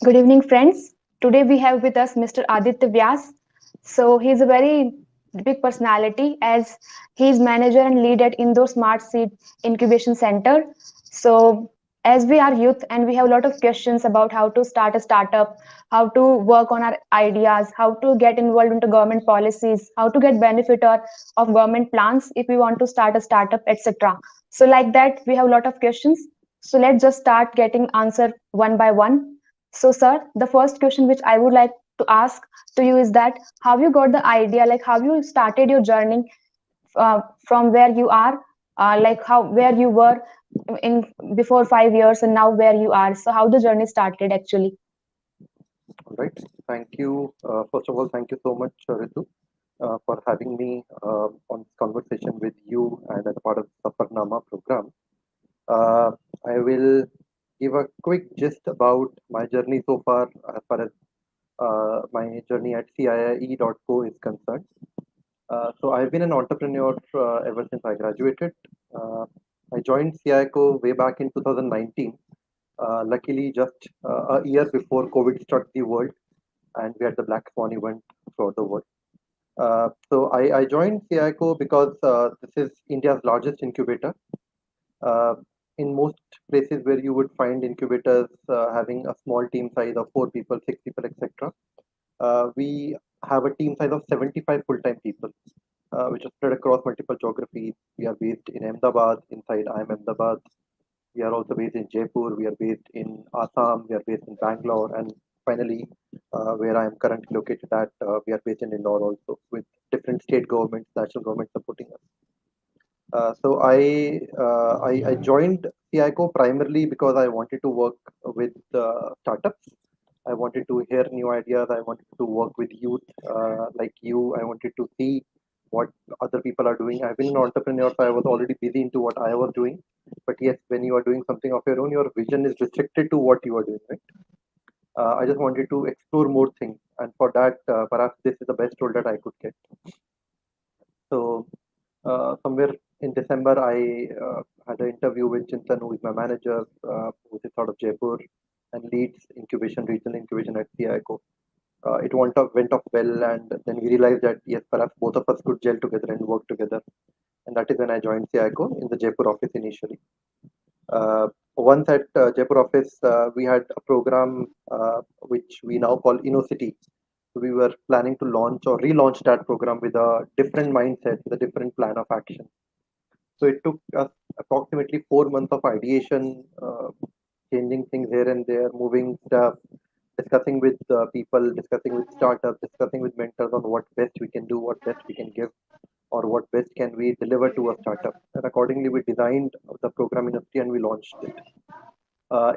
Good evening, friends. Today we have with us Mr. Aditya Vyas. So he's a very big personality as he's manager and lead at Indore Smart Seed Incubation Center. So as we are youth and we have a lot of questions about how to start a startup, how to work on our ideas, how to get involved into government policies, how to get benefit of government plans if we want to start a startup, etc. So like that, we have a lot of questions. So let's just start getting answer one by one. So, sir, the first question which I would like to ask to you is that how you got the idea, like how you started your journey from where you are, like how where you were in before 5 years and now where you are. So, how the journey started actually? All right. Thank you. First of all, thank you so much, Ritu, for having me on this conversation with you and as a part of the SAFARNAMA program. Uh, I will give a quick gist about my journey so far as my journey at CIIE.co is concerned. So I've been an entrepreneur ever since I graduated. Uh, I joined CIICO way back in 2019. Luckily, just a year before COVID struck the world, and we had the Black Swan event throughout the world. So I joined CIICO because this is India's largest incubator. Uh, in most places where you would find incubators having a small team size of 4 people, 6 people, etc., we have a team size of 75 full-time people, which are spread across multiple geographies. We are based in Ahmedabad, inside IIM Ahmedabad. We are also based in Jaipur. We are based in Assam. We are based in Bangalore. And finally, where I am currently located at, we are based in Indore also, with different state governments, national governments supporting us. So I joined CICO primarily because I wanted to work with startups. I wanted to hear new ideas. I wanted to work with youth like you. I wanted to see what other people are doing. I've been an entrepreneur, so I was already busy into what I was doing. But yes, when you are doing something of your own, your vision is restricted to what you are doing, right? I just wanted to explore more things, and for that, perhaps this is the best role that I could get. So somewhere in December, I had an interview with Chintan, who is my manager, who is out of Jaipur and leads incubation, regional incubation at CICO. It went off well, and then we realized that yes, perhaps both of us could gel together and work together. And that is when I joined CICO in the Jaipur office initially. Once at Jaipur office, we had a program which we now call InnoCity. We were planning to launch or relaunch that program with a different mindset, with a different plan of action. So it took us approximately 4 months of ideation, changing things here and there, moving stuff, discussing with people, discussing with startups, discussing with mentors on what best we can do, what best we can give, or what best can we deliver to a startup. And accordingly, we designed the program Innovity and we launched it.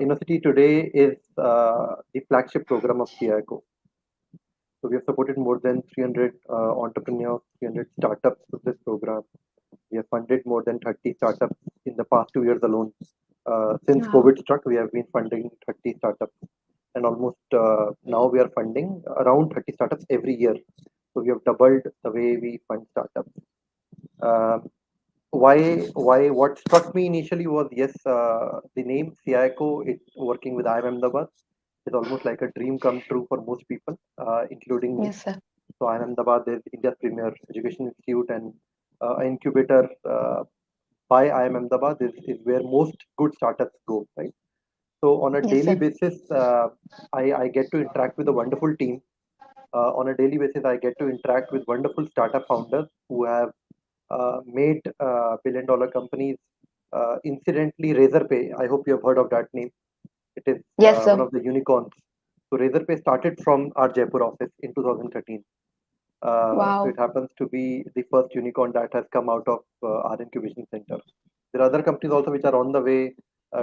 Innovity today is the flagship program of CICO. So we have supported more than 300 entrepreneurs, 300 startups with this program. We have funded more than 30 startups in the past 2 years alone. Since Wow. COVID struck, we have been funding 30 startups, and almost now we are funding around 30 startups every year. So we have doubled the way we fund startups. Uh, what struck me initially was yes, the name CICO, it's working with IIM Ahmedabad is almost like a dream come true for most people, including me. Yes, sir. So IIM Ahmedabad is India's premier education institute, and an incubator by IIM Ahmedabad is where most good startups go, right? So on a Yes, daily sir. basis, I get to interact with a wonderful team. On a daily basis, I get to interact with wonderful startup founders who have made billion-dollar companies. Incidentally, Razorpay, I hope you have heard of that name. It is Yes, one sir. of the unicorns. So Razorpay started from our Jaipur office in 2013. So it Wow. happens to be the first unicorn that has come out of our incubation center. There are other companies also which are on the way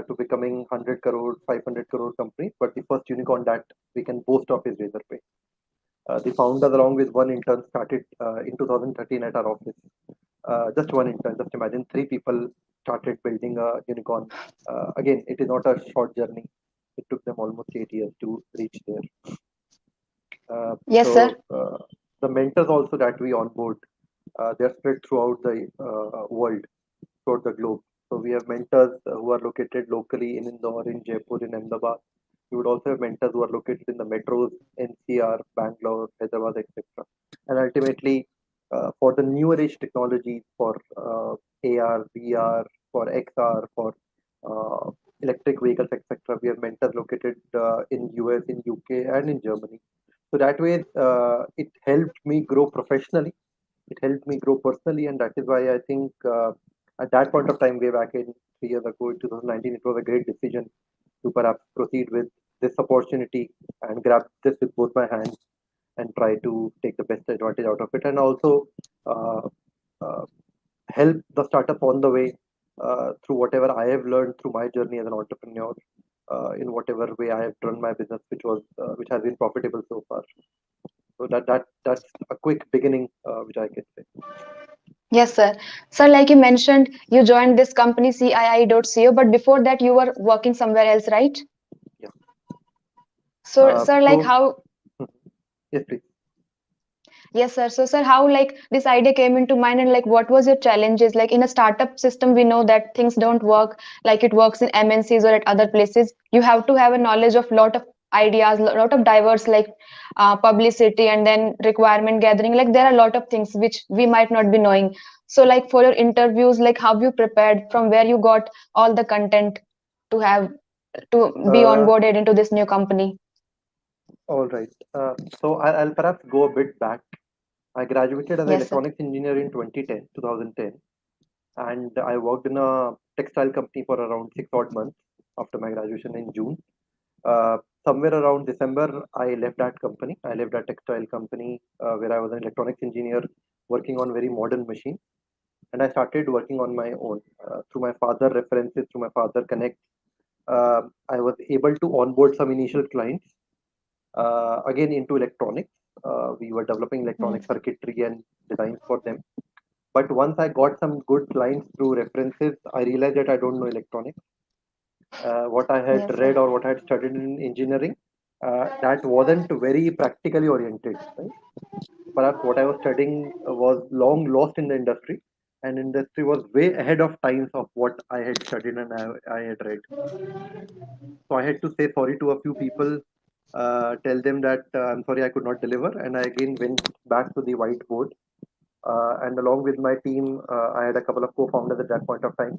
to becoming 100 crore, 500 crore companies, but the first unicorn that we can boast of is Razorpay. The founders, along with one intern, started in 2013 at our office. Just one intern. Just imagine 3 people started building a unicorn. Again, it is not a short journey. It took them almost 8 years to reach there. Uh, Yes, sir. so the mentors also that we onboard, they're spread throughout the world, throughout the globe. So we have mentors who are located locally in Indore, in Jaipur, in Ahmedabad. You would also have mentors who are located in the metros, NCR, Bangalore, Hyderabad, etc. And ultimately, for the newer age technologies, for AR, VR, for XR, for uh, electric vehicles, etc., we have mentors located in US, in UK, and in Germany. So that way, it helped me grow professionally. It helped me grow personally, and that is why I think at that point of time, way back in 3 years ago, in 2019, it was a great decision to perhaps proceed with this opportunity and grab this with both my hands and try to take the best advantage out of it, and also uh, uh, help the startup on the way through whatever I have learned through my journey as an entrepreneur. In whatever way I have run my business, which has been profitable so far. So that's a quick beginning, which I can say. Yes, sir. Sir, like you mentioned, you joined this company CII.co, but before that, you were working somewhere else, right? Yeah. So, sir, like So how yes, please. Yes, sir. So, sir, how like this idea came into mind and like what was your challenges? Like in a startup system, we know that things don't work like it works in MNCs or at other places. You have to have a knowledge of lot of ideas, lot of diverse like publicity and then requirement gathering. Like there are a lot of things which we might not be knowing. So, like for your interviews, like how you prepared, from where you got all the content to have to be Uh, onboarded into this new company. all right. So I'll perhaps go a bit back. I graduated as an Yes, sir. electronics engineer in 2010, and I worked in a textile company for around 6 odd months after my graduation in June. Uh, Somewhere around December, I left that company. I left that textile company where I was an electronics engineer working on very modern machines, and I started working on my own through my father references, through my father connects. I was able to onboard some initial clients again into electronics. We were developing electronic Mm. circuitry and designs for them. But once I got some good clients through references, I realized that I don't know electronics. What I had Yes, sir. read or what I had studied in engineering, that wasn't very practically oriented. Right? Perhaps what I was studying was long lost in the industry, and industry was way ahead of times of what I had studied and I had read. So I had to say sorry to a few people, tell them that I'm sorry I could not deliver, and I again went back to the whiteboard. And along with my team, I had a couple of co-founders at that point of time.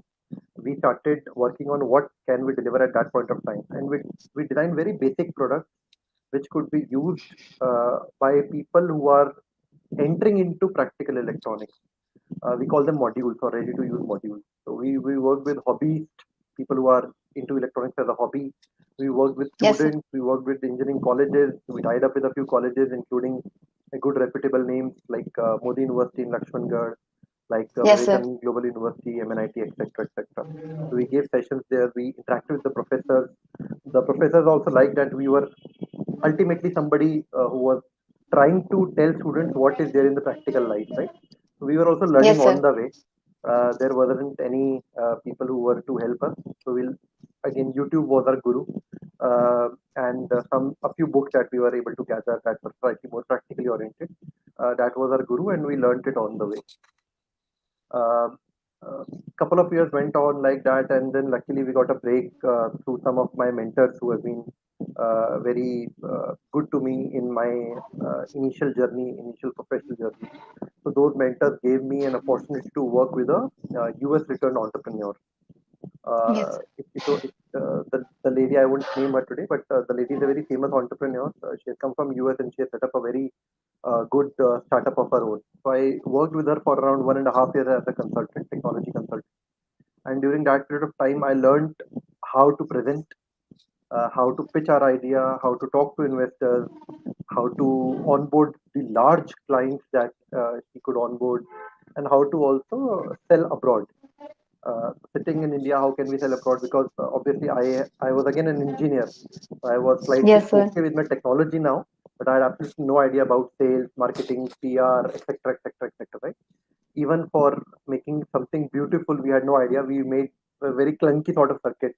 We started working on what can we deliver at that point of time, and we designed very basic products which could be used by people who are entering into practical electronics. We call them modules or ready to use modules. So we work with hobbyists, people who are into electronics as a hobby. We work with Yes, sir. students, we work with engineering colleges. We tied up with a few colleges, including a good reputable names like Modi University in Lakshmangarh, like Yes, sir. Vivekanand Global University, MNIT, etc., etc. So we gave sessions there. We interacted with the professors. The professors also liked that we were ultimately somebody who was trying to tell students what is there in the practical life, right? So we were also learning Yes, on sir. the way. There wasn't any people who were to help us. So we'll again YouTube was our guru, and some a few books that we were able to gather that were slightly more practically oriented. That was our guru, and we learned it on the way. Uh, Couple of years went on like that, and then luckily we got a break through some of my mentors who have been very good to me in my initial professional journey. So those mentors gave me an opportunity to work with a US returned entrepreneur. Yes. The lady, I won't name her today, but the lady is a very famous entrepreneur. She has come from US and she has set up a very good startup of her own. So I worked with her for around 1.5 years as a consultant, technology consultant. And during that period of time, I learned how to present, how to pitch our idea, how to talk to investors, how to onboard the large clients that he could onboard, and how to also sell abroad. Sitting in India, how can we sell abroad? Because obviously, I was again an engineer. I was slightly Yes, sir. okay with my technology now, but I had absolutely no idea about sales, marketing, PR, etc., etc., etc. Right? Even for making something beautiful, we had no idea. We made a very clunky sort of circuit,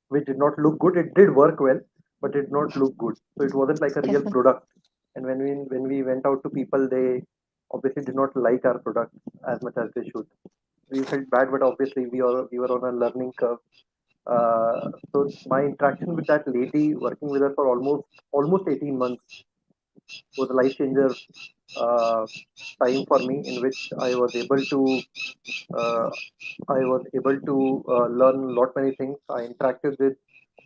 which did not look good. It did work well, but it did not look good. So it wasn't like a Yes, real sir. product. And when we went out to people, they obviously did not like our product as much as they should. We felt bad, but obviously we were on a learning curve. So my interaction with that lady, working with her for almost 18 months, was a life changer uh, time for me, in which uh, I was able to learn a lot many things. I interacted with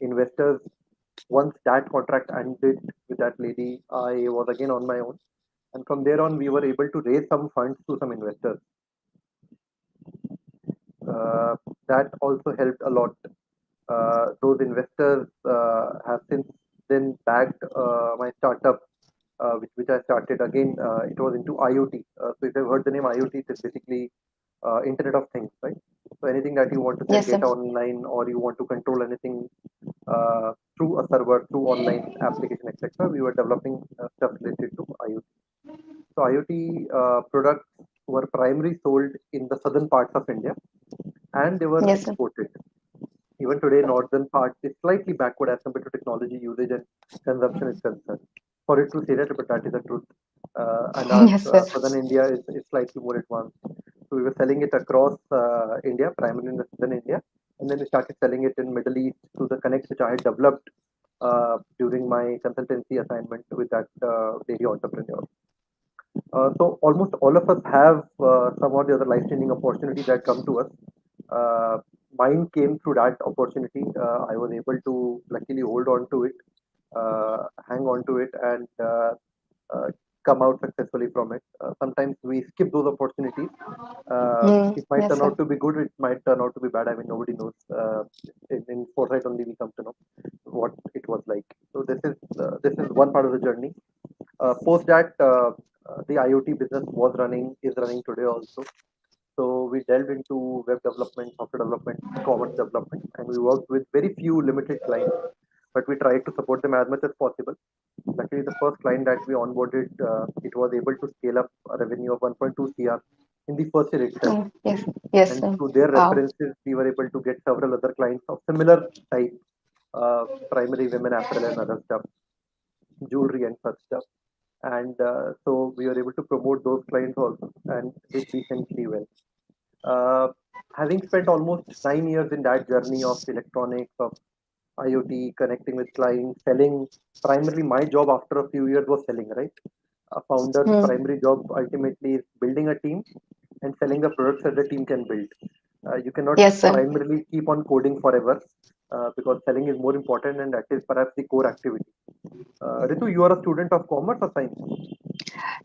investors. Once that contract ended with that lady, I was again on my own, and from there on, we were able to raise some funds to some investors. Uh, that also helped a lot. Those investors have since then backed my startup, which I started again. It was into IoT. So if you've heard the name IoT, it is basically Internet of Things, right? So anything that you want to send Yes, sir. data online, or you want to control anything through a server, through online application, etc., we were developing stuff related to IoT. So IoT products were primarily sold in the southern parts of India, and they were Yes, sir. exported. Even today, northern part is slightly backward as compared to technology usage and consumption is concerned. For it to say that, but that is the truth. And our Yes, sir. southern India is slightly more advanced. So we were selling it across India, primarily in the southern India, and then we started selling it in Middle East through the connects which I had developed during my consultancy assignment with that lady entrepreneur. So almost all of us have some or the other life-changing opportunity that come to us. Uh, Mine came through that opportunity. I was able to luckily hold on to it, hang on to it, and uh, come out successfully from it. Sometimes we skip those opportunities. It might Yes, turn sir. out to be good. It might turn out to be bad. I mean, nobody knows. In foresight, only we come to know what it was like. So this is one part of the journey. Post that, the IoT business is running today also. So we delved into web development, software development, e-commerce development, and we worked with very few limited clients, but we tried to support them as much as possible. Luckily, the first client that we onboarded, it was able to scale up a revenue of 1.2 CR in the first year itself. Oh, yes. Yes, And sir. through their Wow. references, we were able to get several other clients of similar type, primary women apparel and other stuff, jewelry and such stuff. And so we were able to promote those clients also and did decently well. Uh, Having spent almost 9 years in that journey of electronics, of IoT, connecting with clients, selling, primarily my job after a few years was selling, right? A founder's Hmm. primary job ultimately is building a team and selling the products that the team can build. You cannot Yes, sir. primarily keep on coding forever because selling is more important, and that is perhaps the core activity. Ritu, you are a student of commerce or science?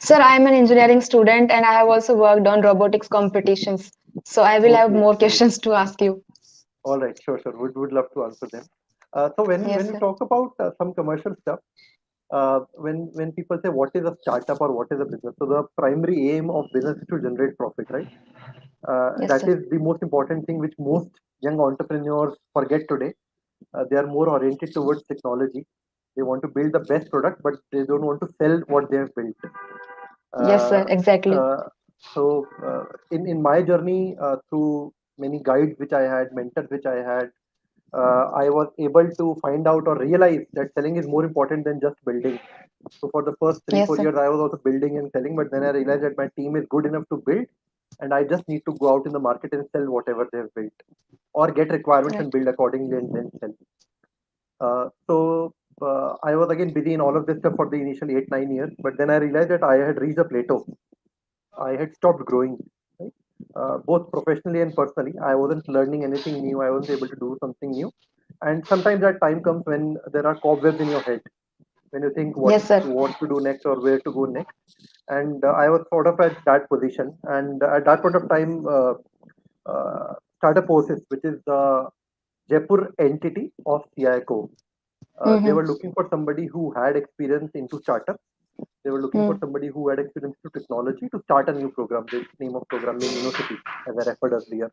Sir, I am an engineering student and I have also worked on robotics competitions. So I will have Okay, more great. questions to ask you. All right, sure. Would love to answer them. So when Yes, we sir. talk about some commercial stuff, when people say what is a startup or what is a business, so the primary aim of business is to generate profit, right? Yes, That sir. is the most important thing which most young entrepreneurs forget today. They are more oriented towards technology. They want to build the best product, but they don't want to sell what they have built. Yes, Uh, sir. Exactly. uh, in my journey through many guides which I had, mentors which I had, I was able to find out or realize that selling is more important than just building. So for the first three, Yes, four sir. years, I was also building and selling, but then I realized that my team is good enough to build, and I just need to go out in the market and sell whatever they have built, or get requirements and Right. build accordingly and then sell. So I was again busy in all of this stuff for the initial 8 9 years, but then I realized that I had reached a plateau. I had stopped growing, right? Both professionally and personally. I wasn't learning anything new. I wasn't able to do something new. And sometimes that time comes when there are cobwebs in your head, when you think Yes, sir. what to do next or where to go next. And I was sort of at that position. And at that point of time, Startup Forces, which is the Jaipur entity of CICO, they Mm-hmm. were looking for somebody who had experience into startups. They were looking for Mm. somebody who had experience to technology to start a new program. The name of program being University, as I referred earlier.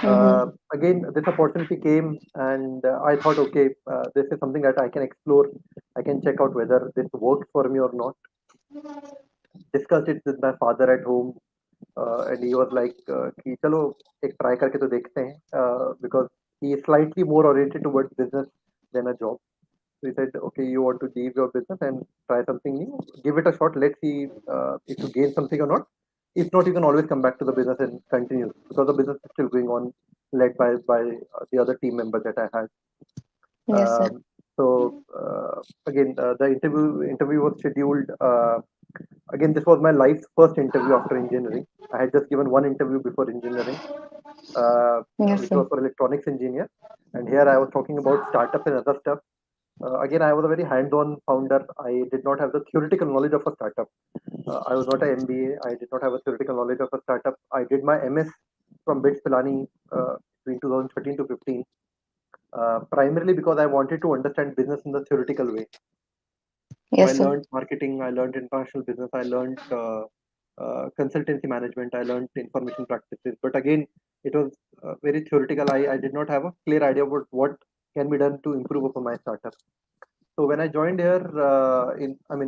Mm-hmm. Again, this opportunity came, and I thought, okay, this is something that I can explore. I can check out whether this works for me or not. Discussed it with my father at home, and he was like, कि चलो एक try करके तो देखते हैं, because he is slightly more oriented towards business than a job. So he said, okay, you want to leave your business and try something new? Give it a shot. Let's see if you gain something or not. If not, you can always come back to the business and continue because the business is still going on, led by the other team members that I had. Yes, sir. So again, the interview was scheduled. Again, this was my life's first interview after engineering. I had just given one interview before engineering, Yes, which sir. was for electronics engineer, and here I was talking about startup and other stuff. Again, I was a very hands-on founder. I did not have the theoretical knowledge of a startup. I was not an MBA. I did not have a theoretical knowledge of a startup. I did my MS from BITS Pilani between 2013 to 15, primarily because I wanted to understand business in the theoretical way. So I Yes, sir. learned marketing, I learned international business, I learned consultancy management, I learned information practices. But again, it was very theoretical. I did not have a clear idea about what can be done to improve upon my startup. So when I joined here,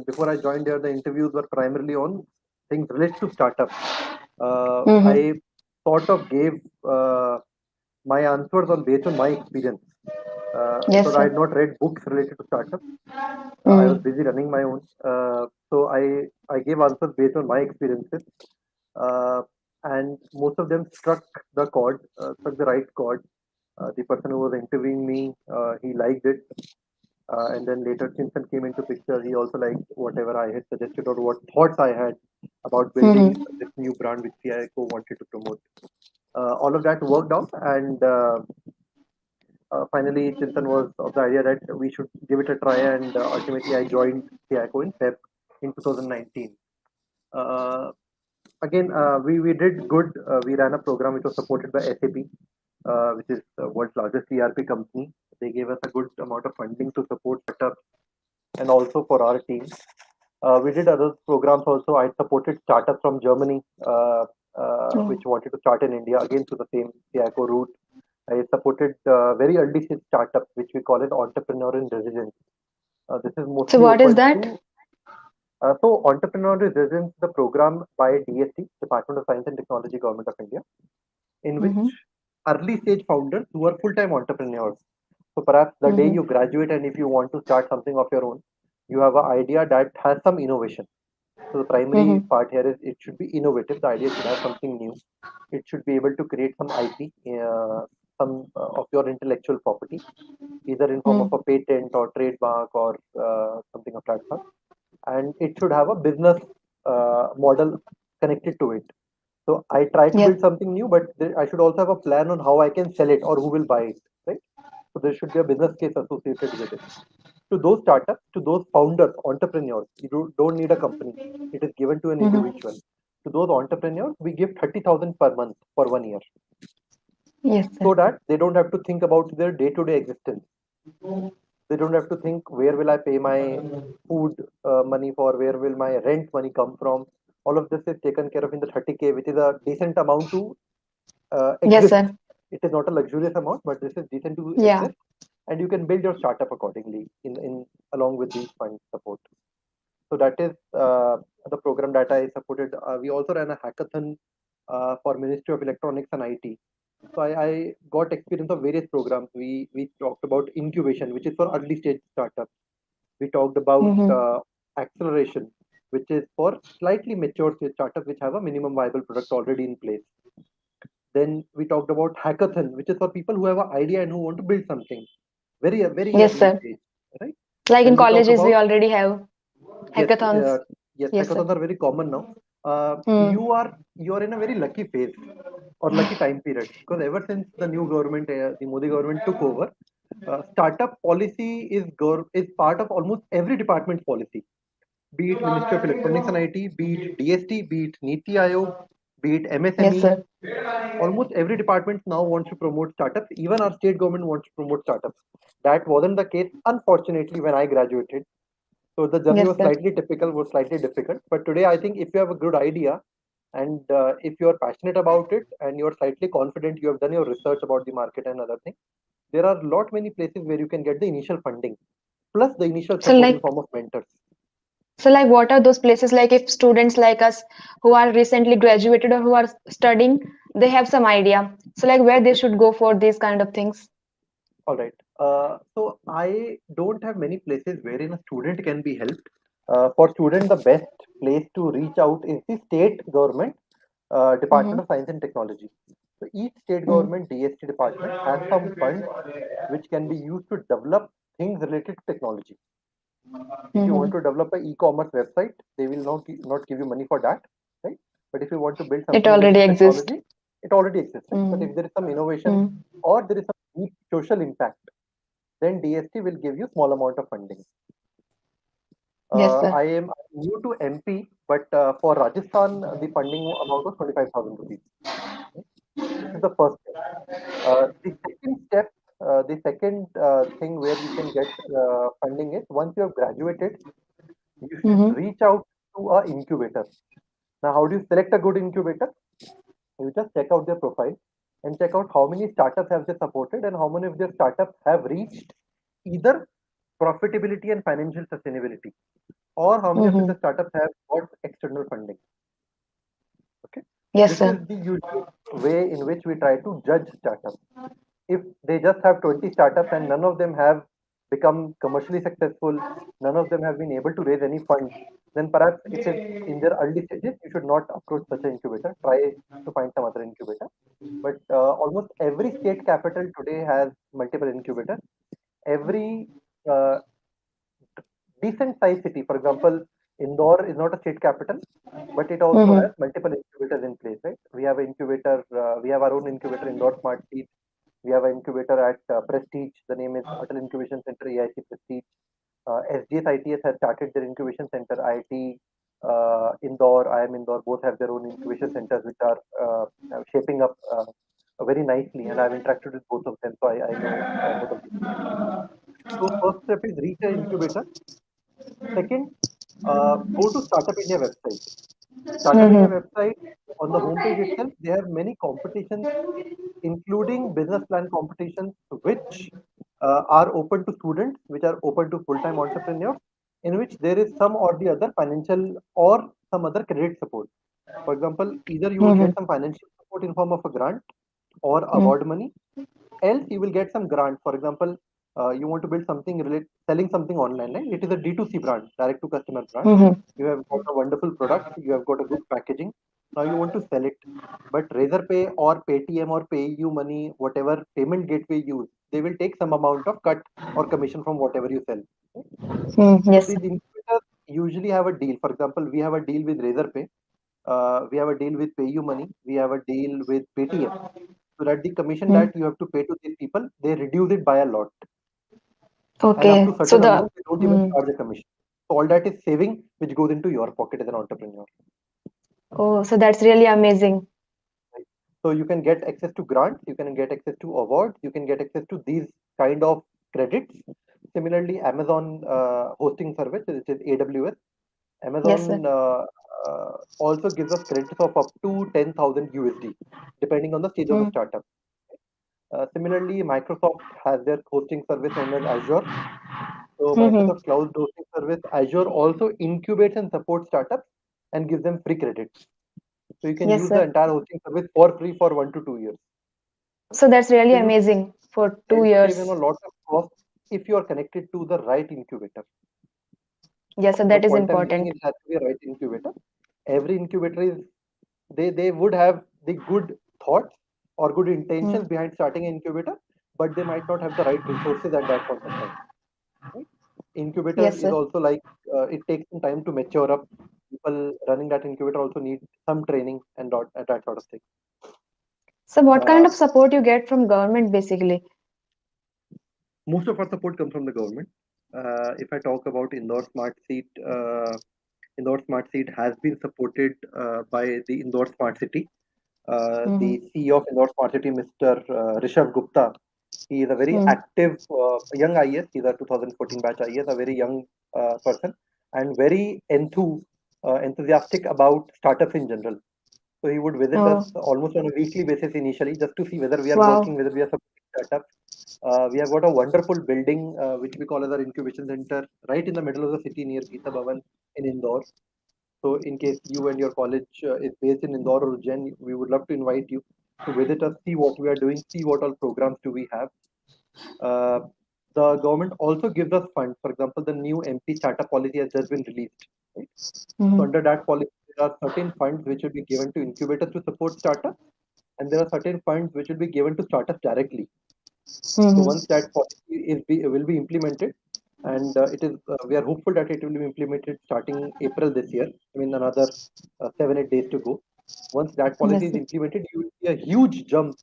before I joined here, the interviews were primarily on things related to startups. Mm-hmm. I sort of gave my answers on based on my experience because Yes, I sir. had not read books related to startups. I was Mm. busy running my own, so I gave answers based on my experiences, uh, and most of them struck the right chord. The person who was interviewing me, he liked it, and then later Chintan came into picture. He also liked whatever I had suggested or what thoughts I had about building Mm-hmm. this new brand which CICO wanted to promote. All of that worked out, and finally, Chintan was of the idea that we should give it a try, and ultimately, I joined CICO in Feb in 2019. Uh, we did good. We ran a program which was supported by SAP, which is the world's largest ERP company. They gave us a good amount of funding to support startups and also for our team. We did other programs also. I supported startups from Germany, which Oh. wanted to start in India again through the same CICO route. I supported very early stage startups, which we call it entrepreneur in residence. This is So mostly what is open that? to entrepreneur in residence, the program by DST, Department of Science and Technology, Government of India, in which Mm-hmm. early stage founders who are full time entrepreneurs. So perhaps the day Mm-hmm. you graduate and if you want to start something of your own, you have an idea that has some innovation. So the primary Mm-hmm. part here is it should be innovative. The idea should have something new. It should be able to create some IP, some of your intellectual property, either in form of Mm. a patent or trademark or something of that sort. And it should have a business model connected to it. So I try to Yes. build something new, but I should also have a plan on how I can sell it or who will buy it, right? So there should be a business case associated with it. To those startups, to those founders, entrepreneurs, don't need a company. It is given to an Mm-hmm. individual. To those entrepreneurs, we give 30,000 per month for 1 year, Yes, so sir. that they don't have to think about their day-to-day existence. They don't have to think where will I pay my food money for, where will my rent money come from. All of this is taken care of in the 30K, which is a decent amount to Yes, exist. sir. It is not a luxurious amount, but this is decent to Yeah. exist, and you can build your startup accordingly in along with these fund support. So that is the program that I supported. We also ran a hackathon for Ministry of Electronics and IT. So I got experience of various programs. We talked about incubation, which is for early stage startups. We talked about Mm-hmm. acceleration, which is for slightly mature stage startups which have a minimum viable product already in place. Then we talked about hackathon, which is for people who have an idea and who want to build something very Yes, early sir. stage, right? Like in Then we talk colleges, we about already have yes, hackathons. yes, Yes, sir. hackathons are very common now. Hmm. You are in a very lucky phase or lucky time period because ever since the new government, the Modi government took over, startup policy is part of almost every department's policy. Be it Ministry of Electronics and IT, be it DST, be it Niti Aayog, be it Yes, MSME. sir. Almost every department now wants to promote startups. Even our state government wants to promote startups. That wasn't the case, unfortunately, when I graduated. So the journey Yes, was sir. slightly typical, was slightly difficult. But today, I think if you have a good idea and if you are passionate about it and you are slightly confident, you have done your research about the market and other things, there are a lot many places where you can get the initial funding plus the initial So support in like form of mentors. what are those places like if students like us who are recently graduated or who are studying, they have some idea. So like where they Okay, should go for these kind of things. all right. So I don't have many places wherein a student can be helped. For student, the best place to reach out is the state government Mm-hmm. Department of Science and Technology. So each state government DST department has some funds which can be used to develop things related to technology. If you want Mm-hmm. to develop an e-commerce website, they will not give you money for that, right? But if you want to build It something already related to exists. technology, it already exists, right? But Mm-hmm. if there is some innovation Mm-hmm. or there is some deep social impact, then DST will give you small amount of funding. Yes, sir. I am new to MP, but for Rajasthan, the funding amount was 25,000 rupees. Okay? This is the first step. The second thing where you can get funding is once you have graduated, you should Mm-hmm. reach out to a incubator. Now, how do you select a good incubator? You just check out their profile and check out how many startups have they supported and how many of their startups have reached either profitability and financial sustainability, or how many of Mm-hmm. the startups have got external funding. Okay, Yes, this sir. is the usual way in which we try to judge startups. If they just have 20 startups and none of them have become commercially successful, none of them have been able to raise any funds, then perhaps it is in their early stages. You should not approach such an incubator. Try to find some other incubator. But almost every state capital today has multiple incubators. Every uh, decent sized city, for example, Indore is not a state capital, but it also Mm-hmm. has multiple incubators in place, right? We have an incubator, we have our own incubator, Indore Smart Seed. We have an incubator at Prestige. The name is Atal Incubation Center, AIC Prestige. SGS ITS has started their incubation center. IIT Indore, IIM Indore, both have their own incubation centers, which are shaping up very nicely. And I've interacted with both of them, so I know both of these places. So first step is reach an incubator. Second, go to Startup India website. Startup India Mm-hmm. website, on the homepage itself, they have many competitions, including business plan competitions, which are open to students, which are open to full-time entrepreneurs, in which there is some or the other financial or some other credit support. For example, either you would Mm-hmm. get some financial support in form of a grant or Mm-hmm. award money, else you will get some grant. For example, you want to build something related selling something online, right? It is a D2C brand, direct to customer brand. Mm-hmm. You have got a wonderful product, you have got a good packaging. Now you want to sell it, but Razorpay or Paytm or PayU money, whatever payment gateway you use, they will take some amount of cut or commission from whatever you sell. Mm-hmm. So Yes, sir. these incubators usually have a deal. For example, we have a deal with Razorpay, we have a deal with PayU money, we have a deal with Paytm, so that the commission Mm. that you have to pay to these people, they reduce it by a lot. And up to Okay. So certain the amount, they don't even mm. charge a commission. So all that is saving, which goes into your pocket as an entrepreneur. Oh, so that's really amazing. Right? So you can get access to grants, you can get access to awards, you can get access to these kind of credits. Similarly, Amazon hosting service, which is AWS, Yes, sir. Amazon also gives us credits of up to 10,000 USD, depending on the stage of the Mm. startup. Similarly, Microsoft has their hosting service known as Azure. So Mm-hmm. Microsoft Cloud Hosting Service, Azure also incubates and supports startups and gives them free credits. So you can Yes, use the sir. entire hosting service for free for 1 to 2 years. So that's really So you amazing for two save in a years. lot of cost if you are connected to the right incubator. Yes, sir. The That is point I'm making, important. it has to be a right incubator. Every incubator is they would have the good thoughts or good Mm. intentions behind starting an incubator, but they might not have the right resources at that point of time. Right? Incubator Yes, is sir. also like it takes some time to mature up. People running that incubator also need some training and that sort of thing. So what kind Uh, of support you get from government basically? Most of our support comes from the government. If I talk about Indore Smart Seed has been supported by the Indore Smart City. Mm-hmm. The CEO of Indore Smart City, Mr. Rishabh Gupta, he is a very Mm. active young IS. He's a 2014 batch IS, a very young person, and very enthusiastic about startups in general. So he would visit us Oh, almost on a weekly basis initially, just to see whether we are wow. working, whether we are supporting startups. We have got a wonderful building, which we call as our incubation center, right in the middle of the city near Geeta Bhavan in Indore. So, in case you and your college is based in Indore or Ujjain, we would love to invite you to visit us, see what we are doing, see what all programs do we have. Uh, the government also gives us funds. For example, the new MP startup policy has just been released. Right? So Mm-hmm. under that policy, there are certain funds which will be given to incubators to support startups, and there are certain funds which will be given to startups directly. So Mm-hmm. once that policy will be implemented, and it is we are hopeful that it will be implemented starting April this year. I mean another 7 8 days to go. Once that policy Yes, is sir. implemented, you will see a huge jump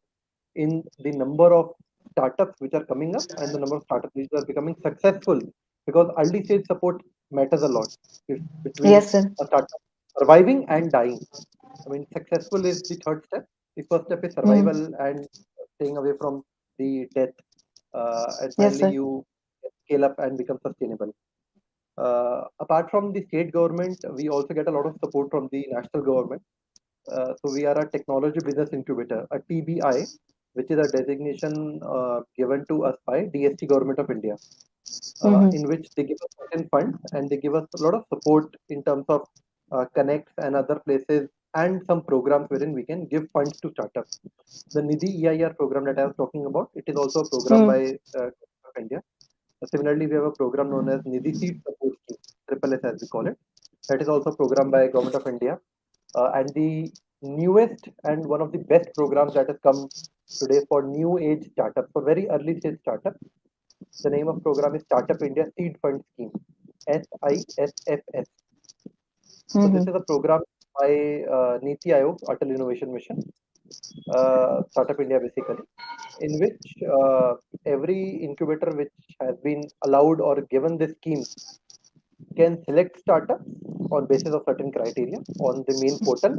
in the number of startups which are coming up and the number of startups which are becoming successful, because early stage support matters a lot between Yes, sir. a startup surviving and dying. I mean, successful is the third step. The first step is Mm. survival and staying away from the death, and Yes, finally sir. you scale up and become sustainable. Apart from the state government, we also get a lot of support from the national government. So we are a technology business incubator, a TBI, which is a designation given to us by DST Government of India, Mm-hmm. in which they give us certain funds and they give us a lot of support in terms of connects and other places and some programs wherein we can give funds to startups. The Nidhi EIR program that I was talking about, it is also a program Mm. by Government of India. Similarly, we have a program known as Nidhi Seed Support Scheme, Triple S as we call it. That is also a program by Government of India. And the newest and one of the best programs that has come today for new age startups, for very early stage startups. The name of program is Startup India Seed Fund Scheme, SISFS. So this Mm-hmm. is a program by Niti Aayog, Atal Innovation Mission, Startup India basically, in which every incubator which has been allowed or given this scheme can select startups on basis of certain criteria on the main portal,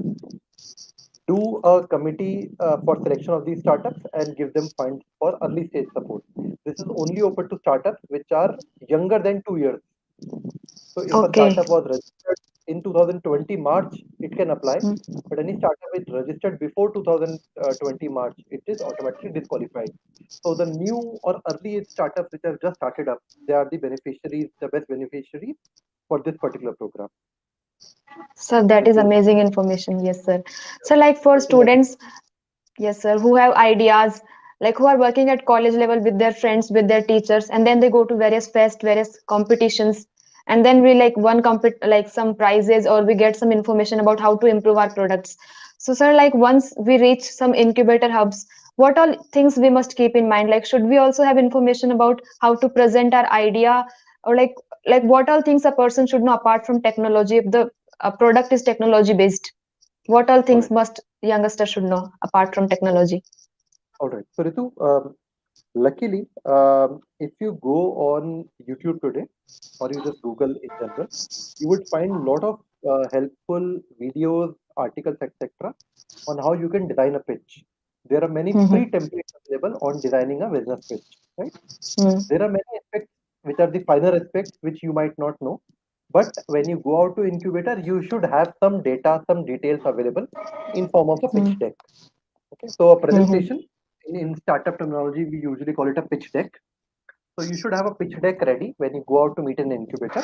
do a committee for selection of these startups and give them funds for early stage support. This is only open to startups which are younger than 2 years. So if a Okay. startup was registered in 2020 March, it can apply. Mm. But any startup is registered before 2020 March, it is automatically disqualified. So the new or early age startups which have just started up, they are the beneficiaries, the best beneficiaries for this particular program. So that This is is amazing information. Yes, sir. So like for this is like students, yes, sir, who have ideas, like who are working at college level with their friends, with their teachers, and then they go to various fest, various competitions, and then we like one compete like some prizes or we get some information about how to improve our products. So, sir, like once we reach some incubator hubs, what all things we must keep in mind? Like, should we also have information about how to present our idea, or like what all things a person should know apart from technology? If the product is technology based, what all all things right. must youngsters should know apart from technology? All right. So Ritu, luckily, if you go on YouTube today or you just Google in general, you would find a lot of helpful videos, articles, etc. on how you can design a pitch. There are many Mm-hmm. free templates available on designing a business pitch. Right? Mm. There are many aspects which are the finer aspects which you might not know. But when you go out to incubator, you should have some data, some details available in form of a pitch Mm. deck. Okay, so a Mm-hmm. presentation in startup terminology, we usually call it a pitch deck. So you should have a pitch deck ready when you go out to meet an incubator.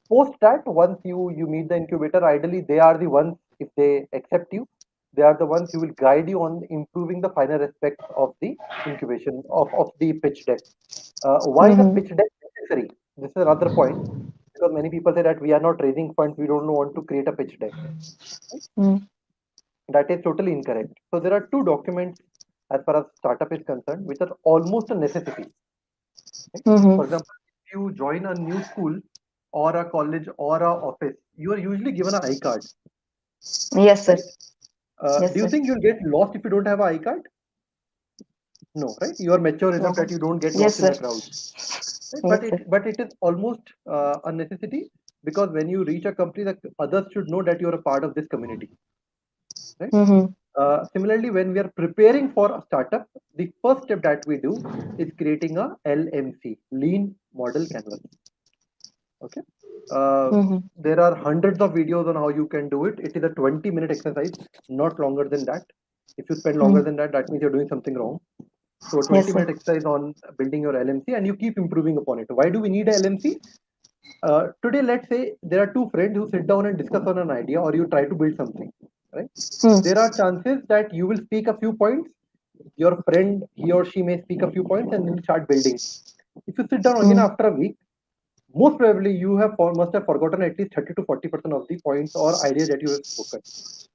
Post that, once you meet the incubator, ideally they are the ones, if they accept you, they are the ones who will guide you on improving the finer aspects of the incubation of the pitch deck. Why the Mm-hmm. pitch deck necessary? This is another point, because many people say that we are not raising funds, we don't want to create a pitch deck. Right? Mm. That is totally incorrect. So there are two documents as far as startup is concerned, which are almost a necessity. Right? Mm-hmm. For example, if you join a new school or a college or a office, you are usually given an I card, Yes, sir. right? Yes, Do you sir. think you'll get lost if you don't have an I card? No, right? You are mature No. enough that you don't get Yes, lost in sir. the crowd, right? Yes, sir. But it is almost a necessity, because when you reach a company, that others should know that you are a part of this community, right? Mm-hmm. Similarly, when we are preparing for a startup, the first step that we do is creating a LMC, Lean Model Canvas. Okay. Uh, Mm-hmm. there are hundreds of videos on how you can do it. It is a 20-minute exercise, not longer than that. If you spend longer Mm. than that, that means you're doing something wrong. So, a Yes, 20 sir. minute exercise on building your LMC, and you keep improving upon it. Why do we need a LMC? Today, let's say there are two friends who sit down and discuss on an idea, or you try to build something, right? Mm. There are chances that you will speak a few points, your friend, he or she may speak a few points, and then start building. If you sit down again Mm. after a week, most probably you have must have forgotten at least 30 to 40% of the points or ideas that you have spoken,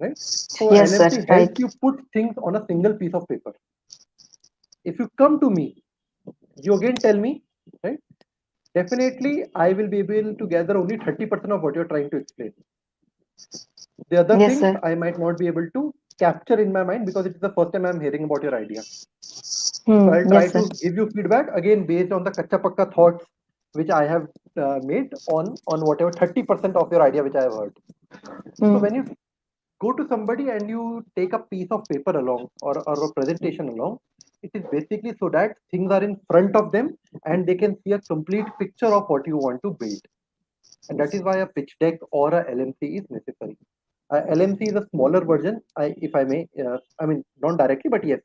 right? So Yes, sir. LMC Right. helps you put things on a single piece of paper. If you come to me, you again tell me, right? Definitely I will be able to gather only 30% of what you're trying to explain. The other Yes, things sir. I might not be able to capture in my mind because it's the first time I'm hearing about your idea. So I'll try Yes, sir. to give you feedback again based on the kacha pakka thoughts which I have made on whatever 30% of your idea which I have heard. So Hmm. when you go to somebody and you take a piece of paper along or a presentation along, it is basically so that things are in front of them and they can see a complete picture of what you want to build. And that is why a pitch deck or a LMC is necessary. LMC is a smaller version, if I may. I mean, not directly, but yes,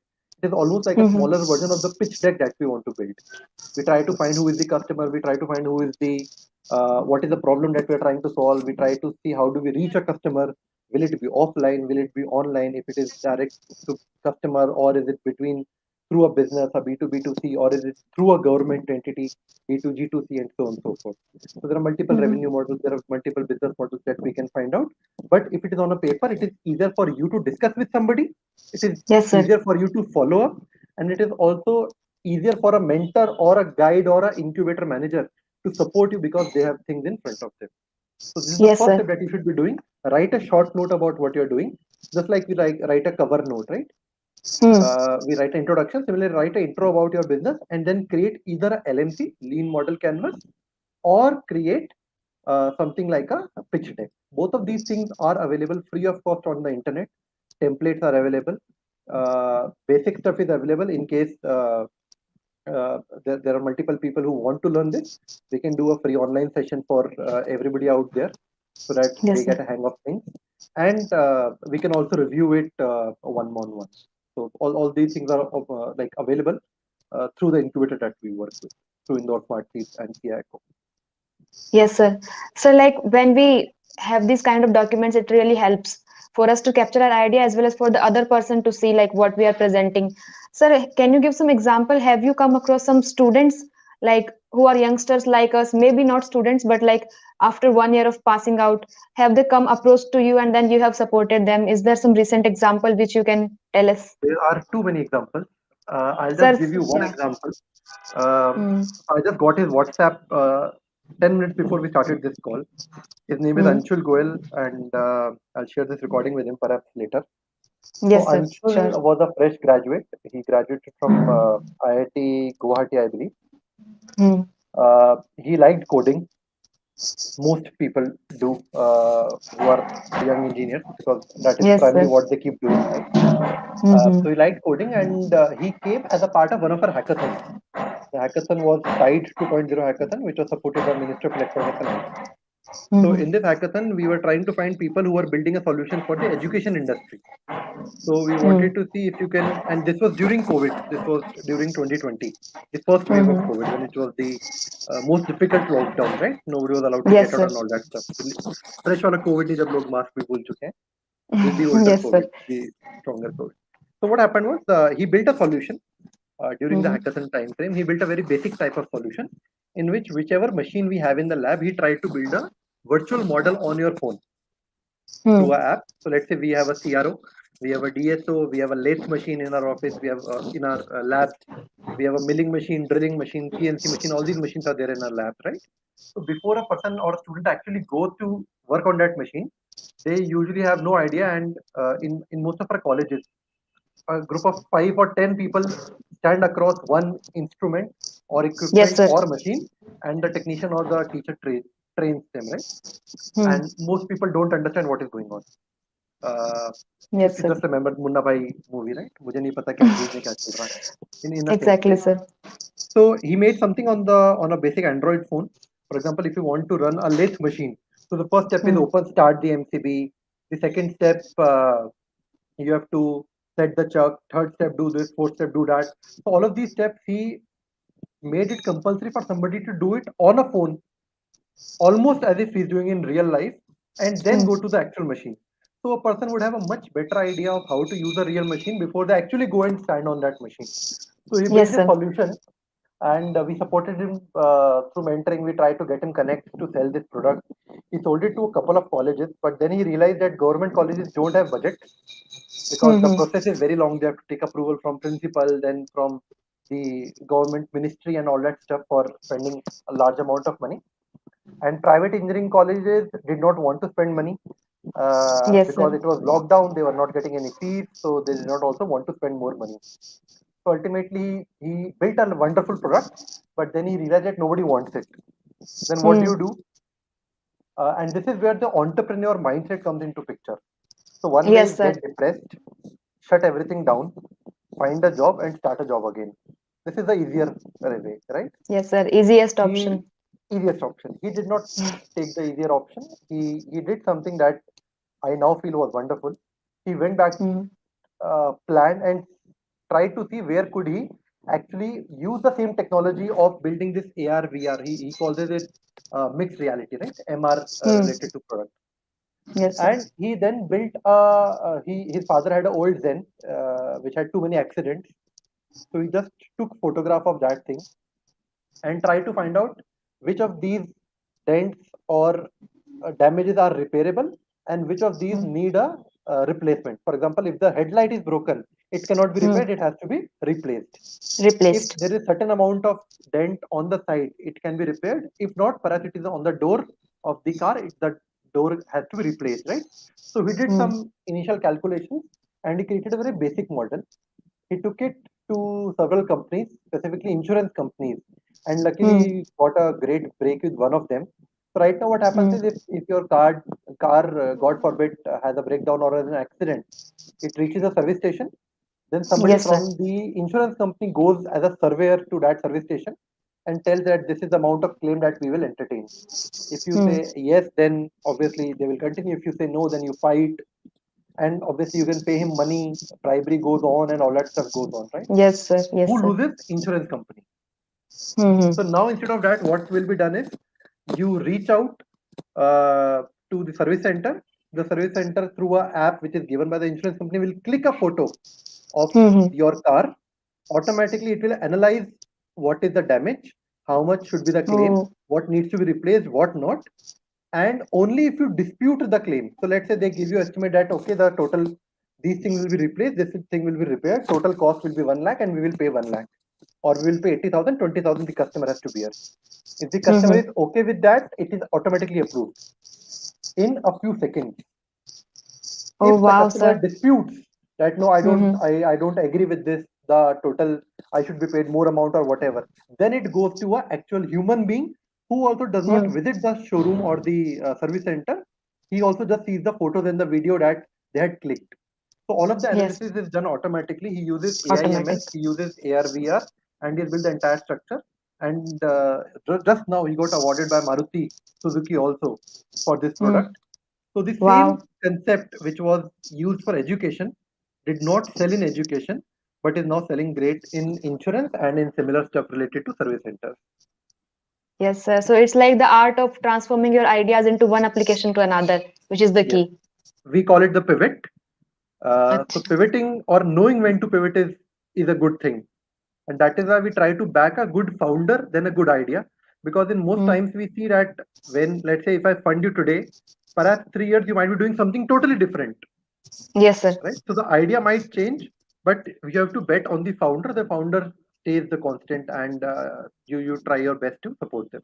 it is almost like a Mm-hmm. smaller version of the pitch deck that we want to build. We try to find who is the customer. We try to find who is the what is the problem that we are trying to solve. We try to see how do we reach a customer. Will it be offline? Will it be online? If it is direct to customer, or is it between through a business, a B2B2C, or is it through a government entity, B2G2C, and so on and so forth. So there are multiple Mm-hmm. revenue models, there are multiple business models that we can find out. But if it is on a paper, it is easier for you to discuss with somebody. It is Yes, sir. easier for you to follow up, and it is also easier for a mentor or a guide or an incubator manager to support you because they have things in front of them. So this is the Yes, first sir. step that you should be doing. Write a short note about what you're doing, just like we write a cover note, right? Hmm. We write an introduction. Similarly, write an intro about your business, and then create either a LMC, lean model canvas, or create something like a pitch deck. Both of these things are available free of cost on the internet. Templates are available. Basic stuff is available in case there are multiple people who want to learn this. We can do a free online session for everybody out there so that they Yes, sir. get a hang of things. And we can also review it one on one. So all these things are like available through the incubator that we work with, through Indore Smart Seeds and CICO. Yes, sir. So, like when we have these kind of documents, it really helps for us to capture our idea as well as for the other person to see like what we are presenting. Sir, can you give some example? Have you come across some students like who are youngsters like us, maybe not students, but like after 1 year of passing out, have they come approach to you and then you have supported them? Is there some recent example which you can tell us? There are too many examples. I'll just Sir, give you one yeah. example. Um, Hmm. I just got his WhatsApp 10 minutes before we started this call. His name is Hmm. Anshul Goel, and I'll share this recording with him perhaps later. So Yes, sir. Sure. Anshul was a fresh graduate. He graduated from IIT Guwahati, I believe. Hmm. He liked coding. Most people do who are young engineers because that is Yes, primarily sir. what they keep doing, right? Mm-hmm. So he liked coding, and he came as a part of one of our hackathons. The hackathon was Tide 2.0 hackathon, which was supported by Ministry of Electronics and IT. So Mm-hmm. in this hackathon, we were trying to find people who were building a solution for the education industry. So we Hmm. wanted to see if you can, and this was during COVID. This was during 2020, the first wave of Mm-hmm. COVID, when it was the most difficult lockdown, right? Nobody was allowed to Yes, get out sir. and all that stuff. Fresh वाला COVID नहीं जब लोग mask भी भूल चुके हैं with the older Yes, sir. COVID, the stronger COVID. So what happened was he built a solution during the Mm-hmm. hackathon time frame. He built a very basic type of solution in whichever machine we have in the lab, he tried to build a virtual model on your phone through Hmm. an app. So let's say we have a CRO, we have a DSO, we have a lathe machine in our office, we have in our labs, we have a milling machine, drilling machine, CNC machine. All these machines are there in our lab, right? So before a person or a student actually go to work on that machine, they usually have no idea. And in most of our colleges, a group of 5 or 10 people stand across one instrument or Yes, equipment sir. or machine, and the technician or the teacher trains them, right? Hmm. And most people don't understand what is going on. uh, if Yes, you sir. just remember Munna Bhai movie, right? मुझे नहीं पता क्या screen में क्या चल रहा है. In the same Exactly, way. sir. So he made something on a basic Android phone. For example, if you want to run a lathe machine, so the first step is Hmm. open start the MCB. The second step, you have to set the chuck. Third step, do this. Fourth step, do that. So all of these steps, he made it compulsory for somebody to do it on a phone, almost as if he's doing in real life, and then Hmm. go to the actual machine. So a person would have a much better idea of how to use a real machine before they actually go and stand on that machine. So he built Yes, a sir. solution and we supported him through mentoring. We tried to get him connect to sell this product. He sold it to a couple of colleges, but then he realized that government colleges don't have budget because the Mm-hmm. process is very long. They have to take approval from principal, then from the government ministry and all that stuff for spending a large amount of money. And private engineering colleges did not want to spend money Yes, because sir. it was lockdown. They were not getting any fees, so they did not also want to spend more money. So ultimately, he built a wonderful product, but then he realized that nobody wants it. Then what do Mm. you do? And this is where the entrepreneur mindset comes into picture. So one way Yes, is sir. get depressed, shut everything down, find a job, and start a job again. This is the easier way, right? Yes, sir. Easiest He option. easiest option. He did not take the easier option. He did something that I now feel was wonderful. He went back, Mm. planned, and tried to see where could he actually use the same technology of building this AR VR. He calls it mixed reality, right? MR Mm. related to product. Yes, sir. And he then built his father had an old Zen which had too many accidents, so he just took photograph of that thing and tried to find out which of these dents or damages are repairable and which of these Mm. need a replacement. For example, if the headlight is broken, it cannot be Mm. repaired, it has to be replaced. If Replaced. there is certain amount of dent on the side, it can be repaired. If not, perhaps it is on the door of the car, the door has to be replaced, right? So he did Mm. some initial calculations and he created a very basic model. He took it to several companies, specifically insurance companies, and luckily Mm. got a great break with one of them. So right now what happens Mm. is if your car God forbid has a breakdown or an accident, it reaches a service station, then somebody Yes, sir. from the insurance company goes as a surveyor to that service station and tells that this is the amount of claim that we will entertain. If you Mm. say yes, then obviously they will continue. If you say no, then you fight. And obviously you can pay him money, bribery goes on and all that stuff goes on, right? Yes, sir. Yes, Who sir. loses? Insurance company. Mm-hmm. So now instead of that, what will be done is you reach out to the service center. The service center through a app which is given by the insurance company will click a photo of Mm-hmm. your car. Automatically, it will analyze what is the damage, how much should be the claim, Oh. what needs to be replaced, what not, and only if you dispute the claim. So let's say they give you estimate that okay, the total these things will be replaced, this thing will be repaired, total cost will be 1 lakh, and we will pay 1 lakh, or we will pay 80,000, 20,000. The customer has to bear. If the customer is Mm-hmm. okay with that, it is automatically approved in a few seconds. Oh, If the wow, customer sir. disputes that no, Mm-hmm. I don't agree with this, the total I should be paid more amount or whatever, then it goes to a actual human being who also does not Mm. visit the showroom or the service center. He also just sees the photos and the video that they had clicked. So all of the Yes. analysis is done automatically. He uses Automatic. AIML, he uses ARVR, and he has built the entire structure. And just now he got awarded by Maruti Suzuki also for this Mm. product. So the Wow. same concept which was used for education did not sell in education, but is now selling great in insurance and in similar stuff related to service centers. Yes, sir. So it's like the art of transforming your ideas into one application to another, which is the Yes, key. we call it the pivot. So Ach- pivoting or knowing when to pivot is a good thing, and that is why we try to back a good founder than a good idea. Because in most Mm. times we see that when let's say if I fund you today, perhaps 3 years you might be doing something totally different, Yes, sir. right? So the idea might change, but you have to bet on the founder. The founder stays the constant, and you try your best to support them.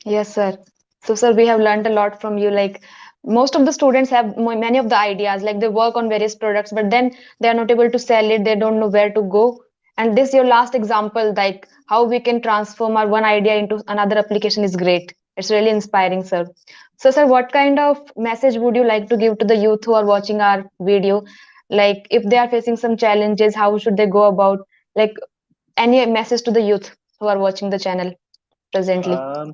Yes, sir. So, sir, we have learned a lot from you. Like, most of the students have many of the ideas, like they work on various products, but then they are not able to sell it. They don't know where to go. And this, your last example, like how we can transform our one idea into another application is great. It's really inspiring, sir. So, sir, what kind of message would you like to give to the youth who are watching our video? Like, if they are facing some challenges, how should they go about? Like, any message to the youth who are watching the channel presently? Um,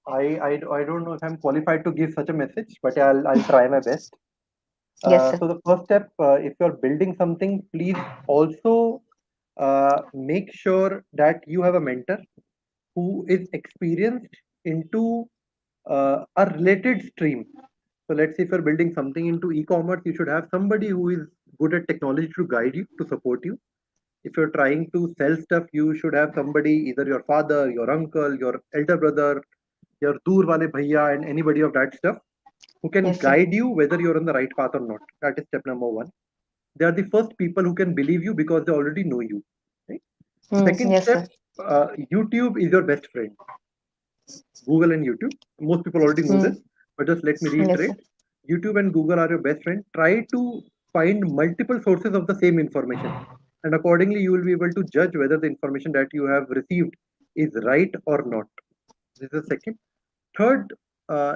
I don't know if I'm qualified to give such a message, but I'll try my best. Yes, sir. So the first step, if you're building something, please also make sure that you have a mentor who is experienced into a related stream. So let's say if you're building something into e-commerce, you should have somebody who is good at technology to guide you, to support you. If you're trying to sell stuff, you should have somebody, either your father, your uncle, your elder brother, your dur wale bhaiya, and anybody of that stuff who can Yes, sir. guide you whether you're on the right path or not. That is step number one. They are the first people who can believe you because they already know you. Right? Second Yes, step, sir. YouTube is your best friend. Google and YouTube. Most people already know Hmm. this, but just let me Yes, sir. reiterate. YouTube and Google are your best friend. Try to find multiple sources of the same information, and accordingly, you will be able to judge whether the information that you have received is right or not. This is the second. Third,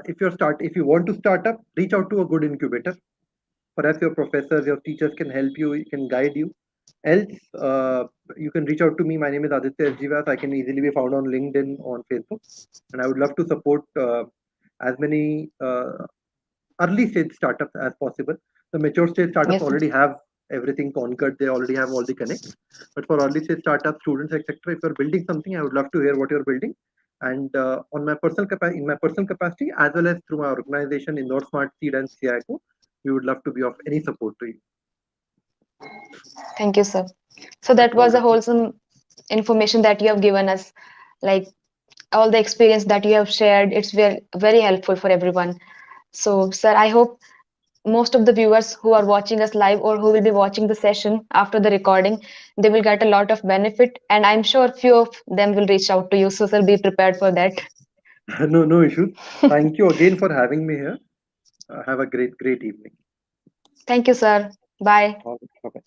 if you want to start up, reach out to a good incubator. Perhaps your professors, your teachers can help you, can guide you. Else, you can reach out to me. My name is Aditya Vyas. I can easily be found on LinkedIn, on Facebook, and I would love to support as many early stage startups as possible. The mature stage startups Yes, sir. already have everything conquered. They already have all the connects. But for early stage startups, students, etc., if you're building something, I would love to hear what you're building. And in my personal capacity, as well as through my organization, Indore Smart Seed and CICO, we would love to be of any support to you. Thank you, sir. So That's that all was a with me. wholesome information that you have given us. Like all the experience that you have shared, it's very, very helpful for everyone. So, sir, I hope most of the viewers who are watching us live or who will be watching the session after the recording, they will get a lot of benefit. And I'm sure few of them will reach out to you. So, sir, be prepared for that. No, no issues. Thank you again for having me here. Have a great, great evening. Thank you, sir. Bye. All right. Bye-bye.